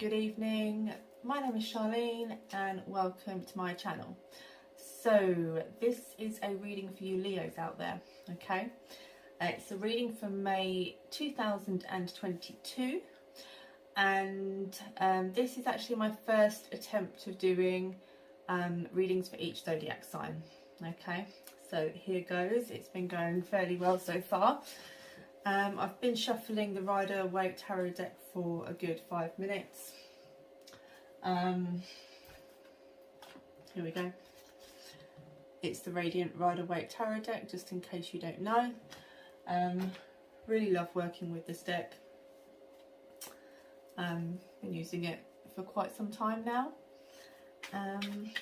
good evening. My name is Charlene and welcome to my channel. So this is a reading for you Leos out there, okay? It's a reading from May 2022 and this is actually my first attempt of doing readings for each zodiac sign, okay? So here goes. It's been going fairly well so far. I've been shuffling the Rider-Waite Tarot deck for a good 5 minutes. Here we go. It's the Radiant Rider-Waite Tarot deck, just in case you don't know. Really love working with this deck. Been using it for quite some time now.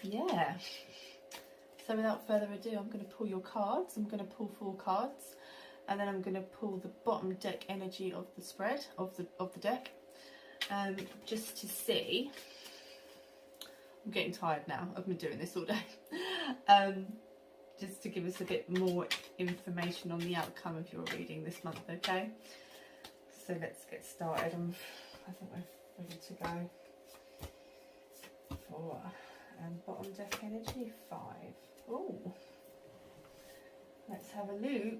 Yeah. So without further ado, I'm going to pull your cards. I'm going to pull 4 cards. And then I'm going to pull the bottom deck energy of the spread, of the deck, just to see. I'm getting tired now, I've been doing this all day. Just to give us a bit more information on the outcome of your reading this month, okay? So let's get started. I think we're ready to go for bottom deck energy 5. Oh. Let's have a look.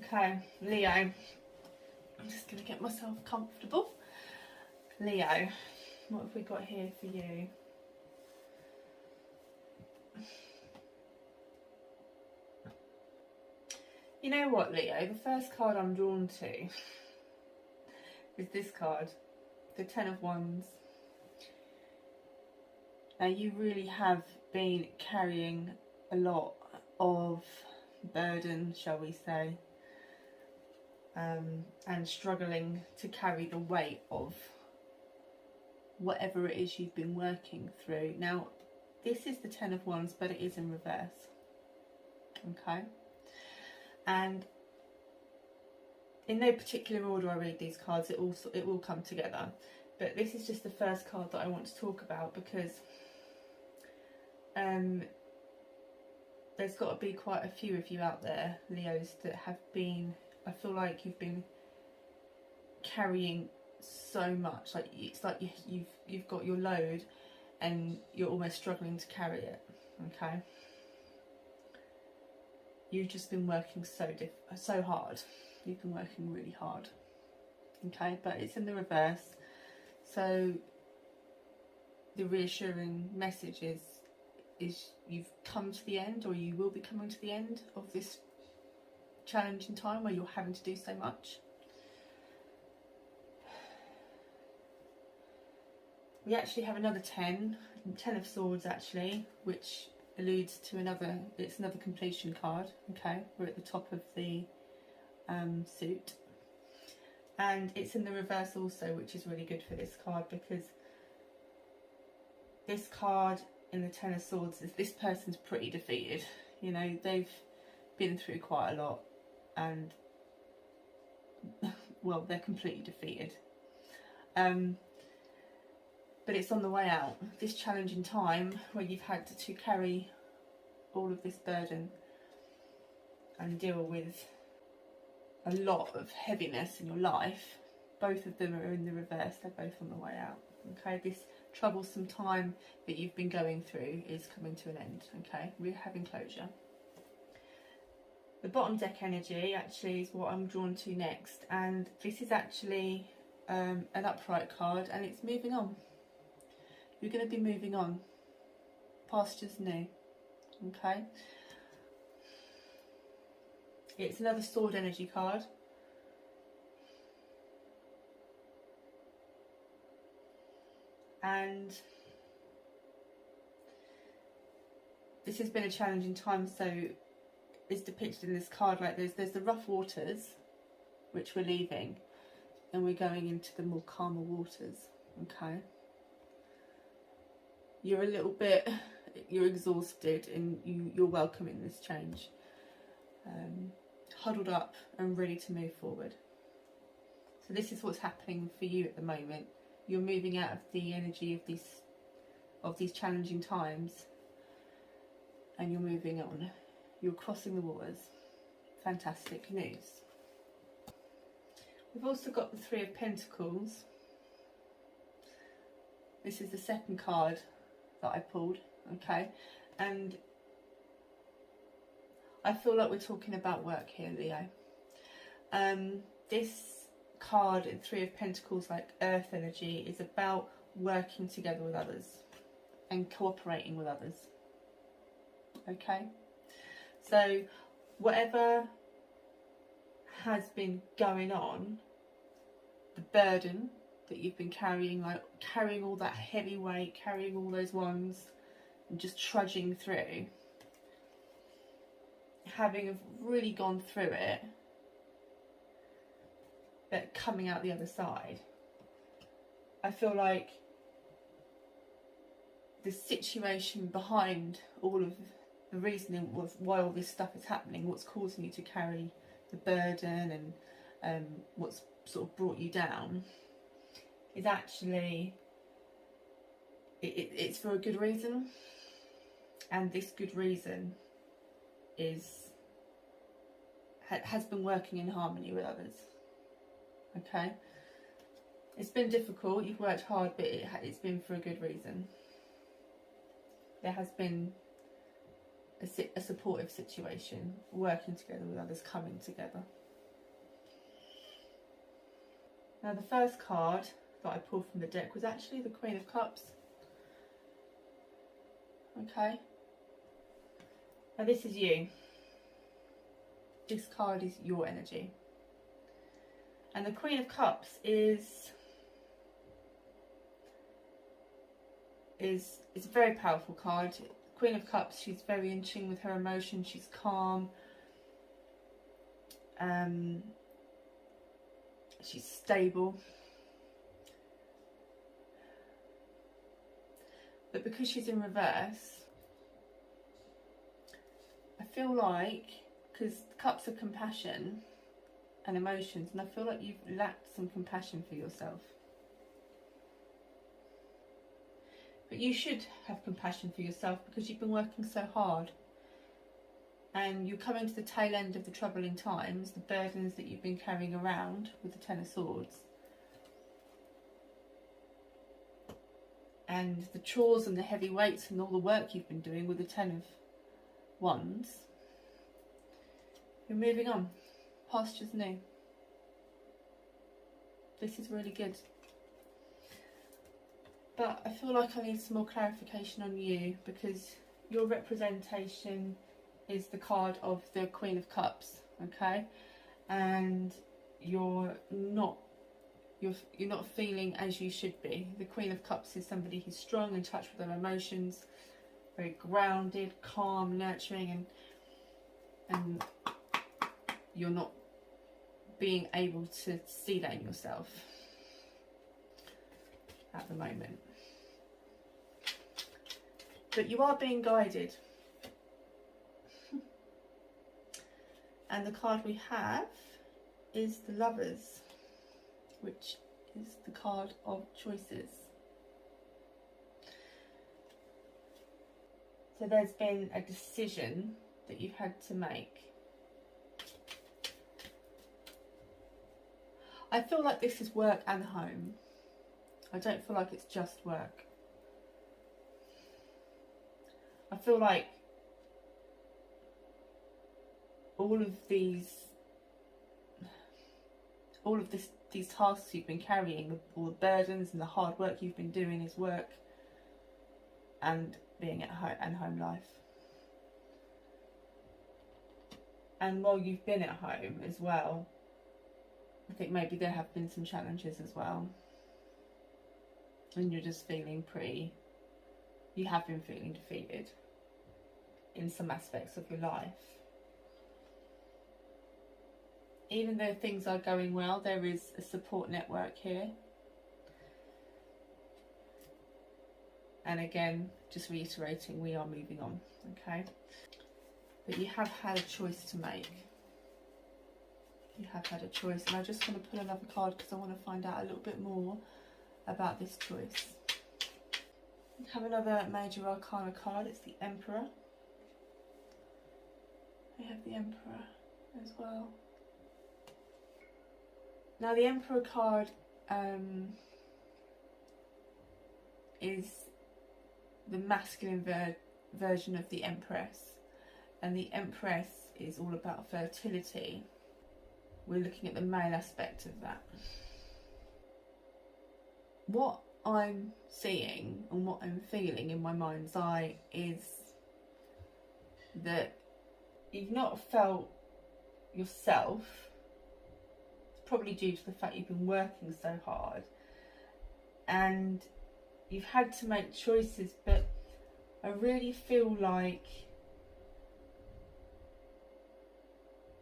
Okay, Leo. I'm just going to get myself comfortable. Leo, what have we got here for you? You know what, Leo? The first card I'm drawn to is this card, the 10 of Wands. Now you really have been carrying a lot of burden, shall we say, and struggling to carry the weight of whatever it is you've been working through. Now this is the 10 of Wands, but it is in reverse, okay? And in no particular order I read these cards, it will come together, but this is just the first card that I want to talk about because there's got to be quite a few of you out there, Leos, that have been, I feel like you've been carrying so much, like it's like you've got your load and you're almost struggling to carry it, okay? You've just been working so hard. You've been working really hard, okay? But it's in the reverse, so the reassuring message is you've come to the end, or you will be coming to the end of this challenging time where you're having to do so much. We actually have another 10 of Swords actually, which alludes to another completion card, okay? We're at the top of the suit. And it's in the reverse also, which is really good for this card because this card in the 10 of Swords is this person's pretty defeated. You know, they've been through quite a lot and, well, they're completely defeated. But it's on the way out. This challenging time where you've had to carry all of this burden and deal with a lot of heaviness in your life, both of them are in the reverse. They're both on the way out, okay? This troublesome time that you've been going through is coming to an end, okay? We're having closure. The bottom deck energy actually is what I'm drawn to next, and this is actually an upright card, and it's moving on. You're going to be moving on. Pastures new, okay? It's another sword energy card. And this has been a challenging time, so it's depicted in this card like there's the rough waters, which we're leaving, and we're going into the more calmer waters, okay? You're a little bit, you're exhausted and you're welcoming this change. Huddled up and ready to move forward. So this is what's happening for you at the moment. You're moving out of the energy of these challenging times and you're moving on. You're crossing the waters. Fantastic news. We've also got the Three of Pentacles. This is the second card that I pulled, okay? And I feel like we're talking about work here, Leo. This card in Three of Pentacles, like earth energy, is about working together with others and cooperating with others, okay? So whatever has been going on, the burden that you've been carrying, like carrying all that heavy weight, carrying all those ones and just trudging through, having really gone through it, but coming out the other side, I feel like the situation behind all of the reasoning of why all this stuff is happening, what's causing you to carry the burden and what's sort of brought you down, is actually it's for a good reason, and this good reason has been working in harmony with others, okay? It's been difficult, you've worked hard, but it's been for a good reason. There has been a supportive situation, working together with others, coming together. Now the first card that I pulled from the deck was actually the Queen of Cups. Okay. Now this is you. This card is your energy. And the Queen of Cups is a very powerful card. Queen of Cups, she's very in tune with her emotions, she's calm. She's stable. But because she's in reverse, I feel like, because cups are compassion and emotions, and I feel like you've lacked some compassion for yourself. But you should have compassion for yourself because you've been working so hard. And you're coming to the tail end of the troubling times, the burdens that you've been carrying around with the Ten of Swords. And the chores and the heavy weights and all the work you've been doing with the Ten of Wands. You're moving on. Pasture's new. This is really good. But I feel like I need some more clarification on you, because your representation is the card of the Queen of Cups, okay? And you're not feeling as you should be. The Queen of Cups is somebody who's strong, in touch with their emotions, very grounded, calm, nurturing, and you're not being able to see that in yourself at the moment. But you are being guided. And the card we have is the Lovers, which is the card of choices. So there's been a decision that you've had to make. I feel like this is work and home. I don't feel like it's just work. I feel like all of these tasks you've been carrying, all the burdens and the hard work you've been doing, is work and being at home and home life. And while you've been at home as well, I think maybe there have been some challenges as well, and you're just feeling you have been feeling defeated in some aspects of your life. Even though things are going well, there is a support network here. And again, just reiterating, we are moving on, okay? But you have had a choice to make. You have had a choice, and I just want to pull another card because I want to find out a little bit more about this choice. We have another major arcana card. It's the Emperor. We have the Emperor as well. Now the Emperor card is the masculine version of the Empress, and the Empress is all about fertility. We're looking at the male aspect of that. What I'm seeing and what I'm feeling in my mind's eye is that you've not felt yourself. It's probably due to the fact you've been working so hard and you've had to make choices, but I really feel like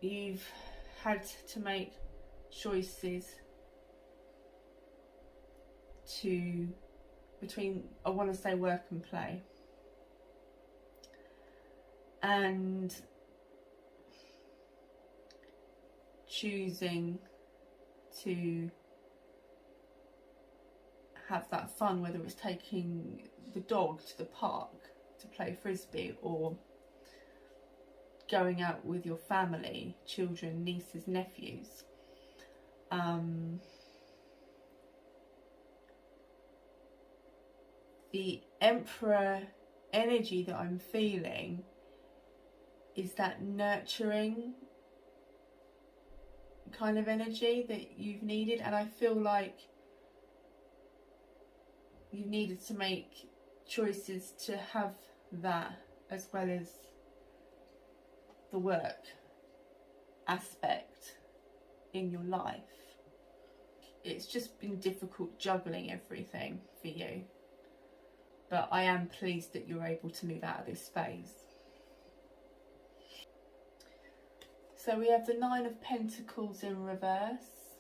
you've had to make choices between, I want to say, work and play. And choosing to have that fun, whether it's taking the dog to the park to play frisbee, or going out with your family, children, nieces, nephews. The Emperor energy that I'm feeling is that nurturing kind of energy that you've needed, and I feel like you needed to make choices to have that as well as the work aspect in your life. It's just been difficult juggling everything for you, but I am pleased that you're able to move out of this phase. So we have the Nine of Pentacles in reverse,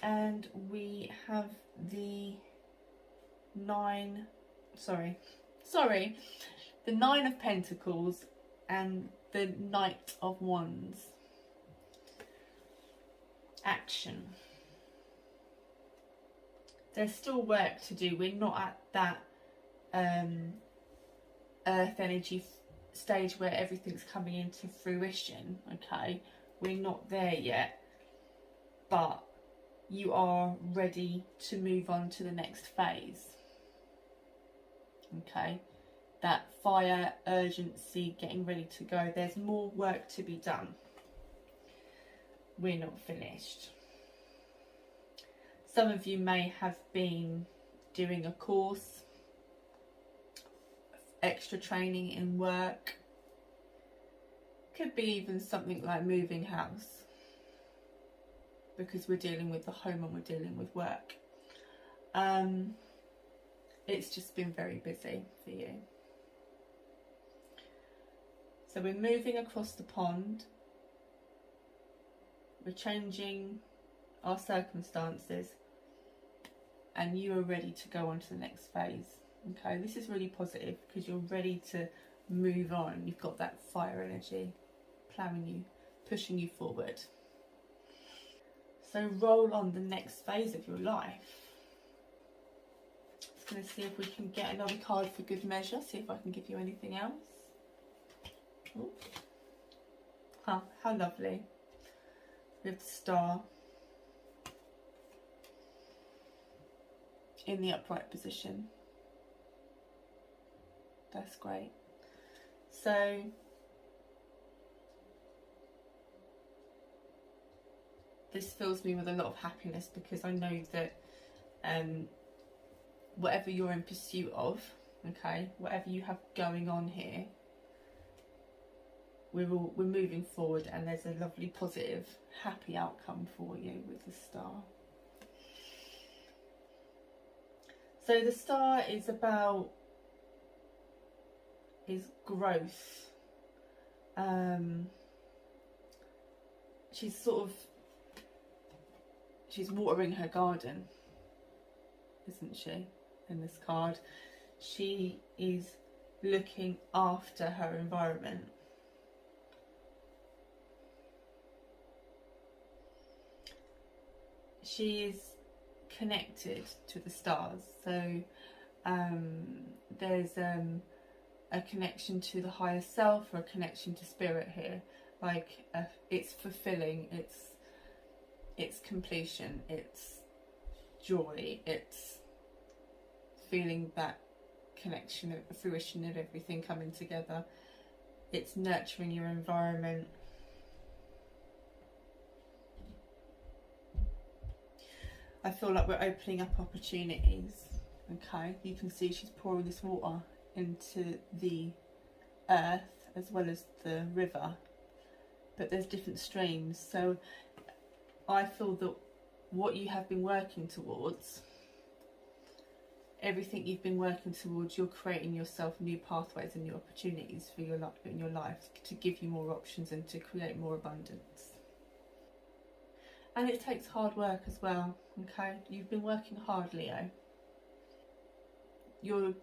and we have the the Nine of Pentacles and the Knight of Wands. Action. There's still work to do. We're not at that earth energy stage where everything's coming into fruition, okay? We're not there yet, but you are ready to move on to the next phase, okay? That fire, urgency, getting ready to go. There's more work to be done. We're not finished. Some of you may have been doing a course, extra training in work. Could be even something like moving house, because we're dealing with the home and we're dealing with work. It's just been very busy for you. So we're moving across the pond. We're changing our circumstances, and you are ready to go on to the next phase. Okay, this is really positive because you're ready to move on. You've got that fire energy plowing you, pushing you forward. So roll on the next phase of your life. Just going to see if we can get another card for good measure, see if I can give you anything else. Ooh. Oh, how lovely. We have the Star in the upright position. That's great. So this fills me with a lot of happiness, because I know that whatever you're in pursuit of, okay, whatever you have going on here, we're moving forward, and there's a lovely, positive, happy outcome for you with the Star. So the Star is about growth. She's watering her garden, isn't she, in this card? She is looking after her environment. She is connected to the stars, so there's a connection to the higher self, or a connection to spirit here. Like it's fulfilling, it's it's completion, it's joy, it's feeling that connection of the fruition of everything coming together. It's nurturing your environment. I feel like we're opening up opportunities. Okay, you can see she's pouring this water into the earth as well as the river, but there's different streams. So I feel that what you have been working towards, everything you've been working towards, you're creating yourself new pathways and new opportunities for your life, in your life, to give you more options and to create more abundance. And it takes hard work as well. Okay, you've been working hard, Leo. You're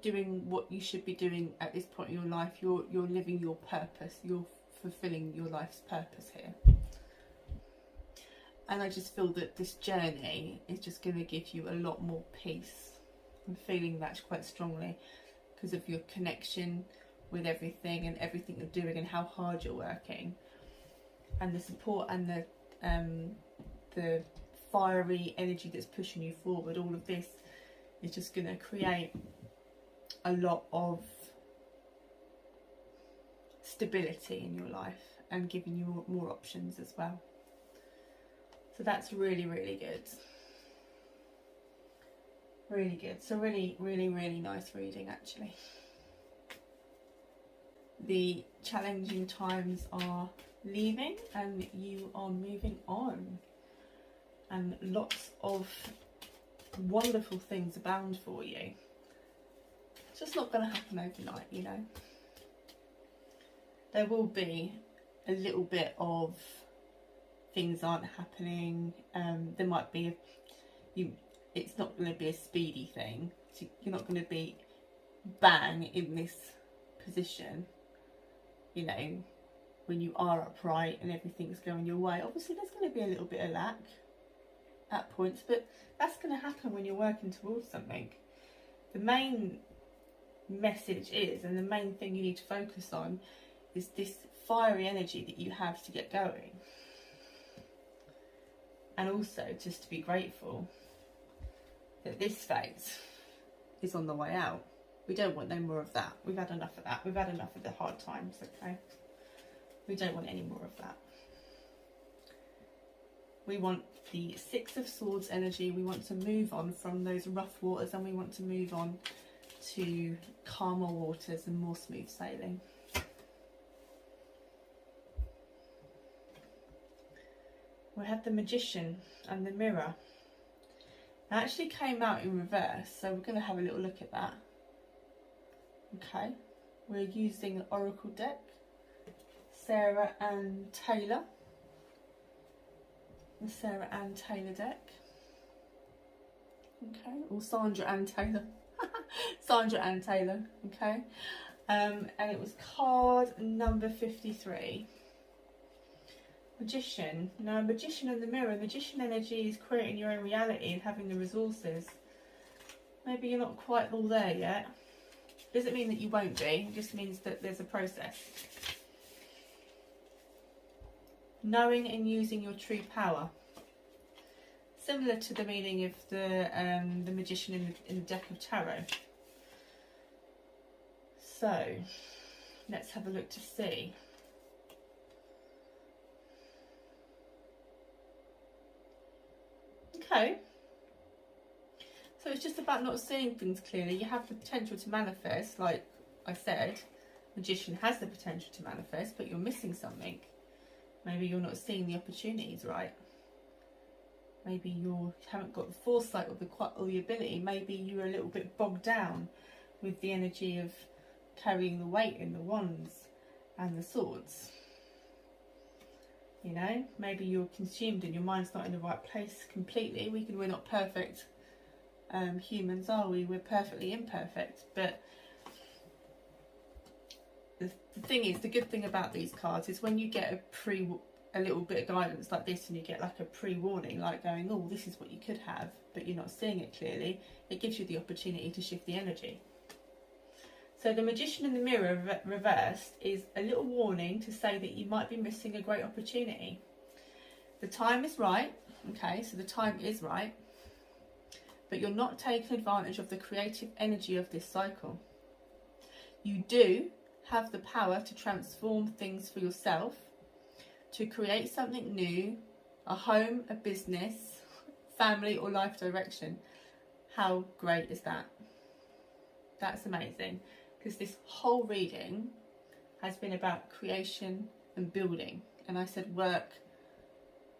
doing what you should be doing at this point in your life. You're living your purpose. You're fulfilling your life's purpose here. And I just feel that this journey is just going to give you a lot more peace. I'm feeling that quite strongly because of your connection with everything and everything you're doing and how hard you're working, and the support and the fiery energy that's pushing you forward. All of this is just going to create a lot of stability in your life and giving you more options as well. So that's really, really good. Really good. So really, really, really nice reading, actually. The challenging times are leaving and you are moving on. And lots of wonderful things abound for you. It's just not going to happen overnight, you know. There will be a little bit of things aren't happening. There might be it's not going to be a speedy thing. So you're not going to be bang in this position, you know, when you are upright and everything's going your way. Obviously there's going to be a little bit of lack at points, but that's going to happen when you're working towards something. The main message is, and the main thing you need to focus on, is this fiery energy that you have to get going. And also just to be grateful that this phase is on the way out. We don't want no more of that. We've had enough of that. We've had enough of the hard times, okay? We don't want any more of that. We want the Six of Swords energy. We want to move on from those rough waters, and we want to move on to calmer waters and more smooth sailing. We have the Magician and the Mirror. It actually came out in reverse, so we're going to have a little look at that. Okay, we're using an Oracle deck, Sarah Ann Taylor, the Sarah Ann Taylor deck. Okay, or Sandra Ann Taylor, Sandra Ann Taylor. Okay, and it was card number 53. Magician. Now, Magician and the Mirror. Magician energy is creating your own reality and having the resources. Maybe you're not quite all there yet. Doesn't mean that you won't be. It just means that there's a process. Knowing and using your true power. Similar to the meaning of the Magician in the deck of tarot. So, let's have a look to see. Okay, so it's just about not seeing things clearly. You have the potential to manifest, like I said. Magician has the potential to manifest, but you're missing something. Maybe you're not seeing the opportunities right. Maybe you haven't got the foresight or the ability. Maybe you're a little bit bogged down with the energy of carrying the weight in the wands and the swords. You know, maybe you're consumed and your mind's not in the right place completely. We're not perfect humans, are we? We're perfectly imperfect. But the thing is, the good thing about these cards is when you get a little bit of guidance like this, and you get like a pre-warning, like going, oh, this is what you could have, but you're not seeing it clearly, it gives you the opportunity to shift the energy. So the Magician in the Mirror reversed is a little warning to say that you might be missing a great opportunity. The time is right. Okay, so the time is right, but you're not taking advantage of the creative energy of this cycle. You do have the power to transform things for yourself, to create something new, a home, a business, family or life direction. How great is that? That's amazing, because this whole reading has been about creation and building, and I said work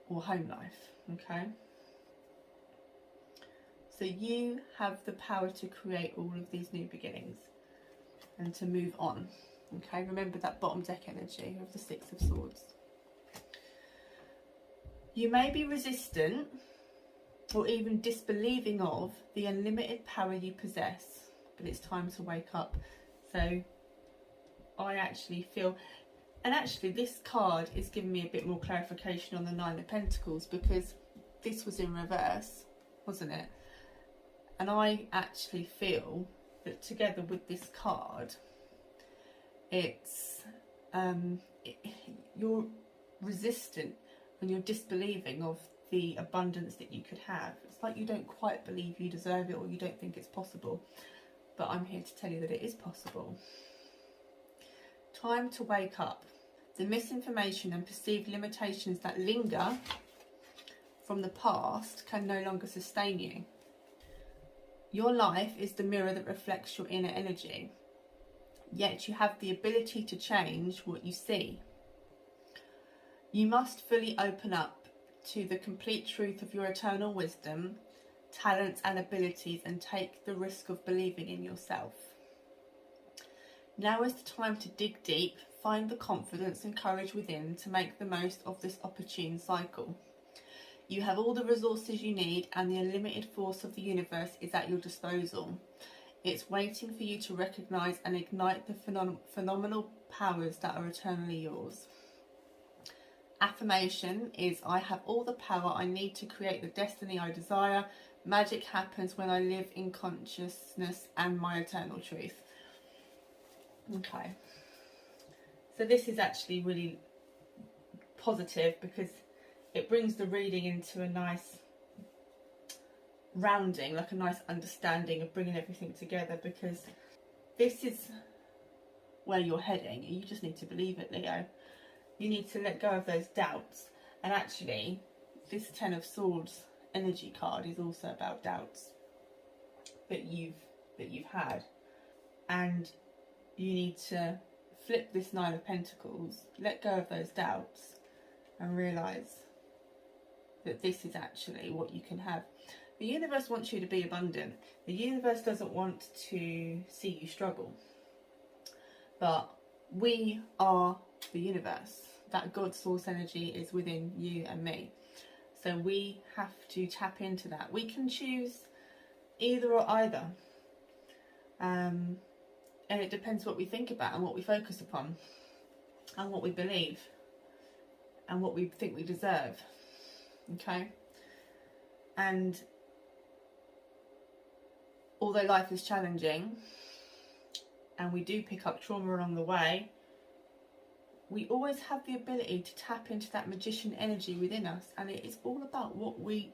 or home life, okay? So you have the power to create all of these new beginnings and to move on, okay? Remember that bottom deck energy of the Six of Swords. You may be resistant or even disbelieving of the unlimited power you possess, but it's time to wake up. So I actually feel, and actually this card is giving me a bit more clarification on the Nine of Pentacles, because this was in reverse, wasn't it? And I actually feel that together with this card, it's you're resistant and you're disbelieving of the abundance that you could have. It's like you don't quite believe you deserve it, or you don't think it's possible. But I'm here to tell you that it is possible. Time to wake up. The misinformation and perceived limitations that linger from the past can no longer sustain you. Your life is the mirror that reflects your inner energy, yet you have the ability to change what you see. You must fully open up to the complete truth of your eternal wisdom, talents and abilities, and take the risk of believing in yourself. Now is the time to dig deep, find the confidence and courage within to make the most of this opportune cycle. You have all the resources you need, and the unlimited force of the universe is at your disposal. It's waiting for you to recognise and ignite the phenomenal powers that are eternally yours. Affirmation is, I have all the power I need to create the destiny I desire. Magic happens when I live in consciousness and my eternal truth. Okay, so this is actually really positive, because it brings the reading into a nice rounding, like a nice understanding of bringing everything together, because this is where you're heading. You just need to believe it, Leo. You need to let go of those doubts. And actually, this Ten of Swords energy card is also about doubts that you've had. And you need to flip this Nine of Pentacles, let go of those doubts, and realise that this is actually what you can have. The universe wants you to be abundant. The universe doesn't want to see you struggle. But we are the universe. That God source energy is within you and me. So we have to tap into that. We can choose either or either. And it depends what we think about and what we focus upon and what we believe and what we think we deserve. Okay? And although life is challenging and we do pick up trauma along the way, we always have the ability to tap into that magician energy within us, and it is all about what we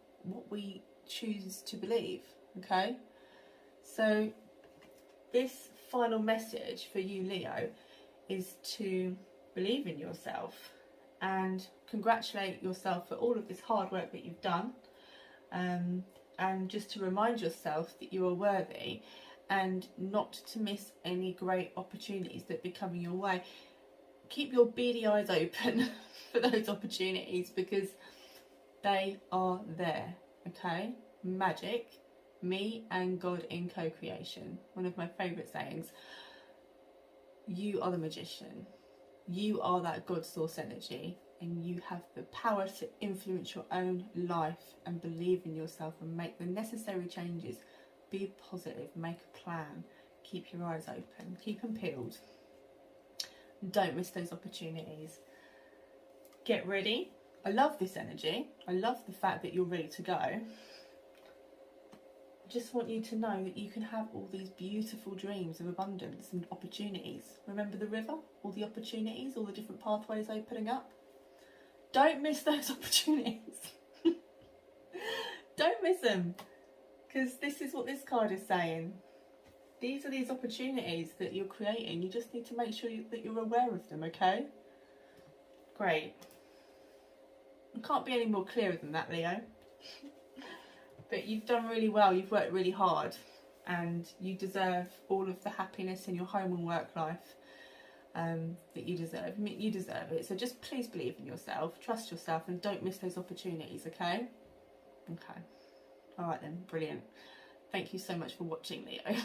choose to believe. Okay? So this final message for you, Leo, is to believe in yourself and congratulate yourself for all of this hard work that you've done, and just to remind yourself that you are worthy, and not to miss any great opportunities that be coming your way. Keep your beady eyes open for those opportunities, because they are there. Okay? Magic, me and God in co-creation. One of my favourite sayings. You are the magician. You are that God source energy, and you have the power to influence your own life and believe in yourself and make the necessary changes. Be positive, make a plan, keep your eyes open, keep them peeled. Don't miss those opportunities. Get ready. I love this energy. I love the fact that you're ready to go. I just want you to know that you can have all these beautiful dreams of abundance and opportunities. Remember the river? All the opportunities, all the different pathways opening up. Don't miss those opportunities. don't miss them, because this is what this card is saying. These are these opportunities that you're creating. You just need to make sure that you're aware of them, okay? Great. I can't be any more clearer than that, Leo. But you've done really well. You've worked really hard. And you deserve all of the happiness in your home and work life that you deserve. I mean, you deserve it. So just please believe in yourself. Trust yourself and don't miss those opportunities, okay? Okay. All right then. Brilliant. Thank you so much for watching, Leo.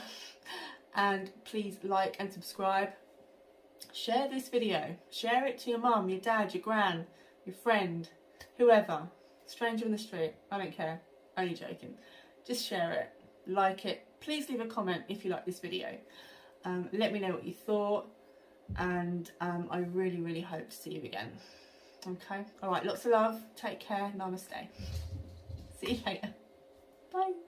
And please like and subscribe. Share this video. Share it to your mum, your dad, your gran, your friend, whoever. Stranger in the street. I don't care. Only joking. Just share it. Like it. Please leave a comment if you like this video. Let me know what you thought. And I really, really hope to see you again. Okay? Alright, lots of love. Take care. Namaste. See you later. Bye.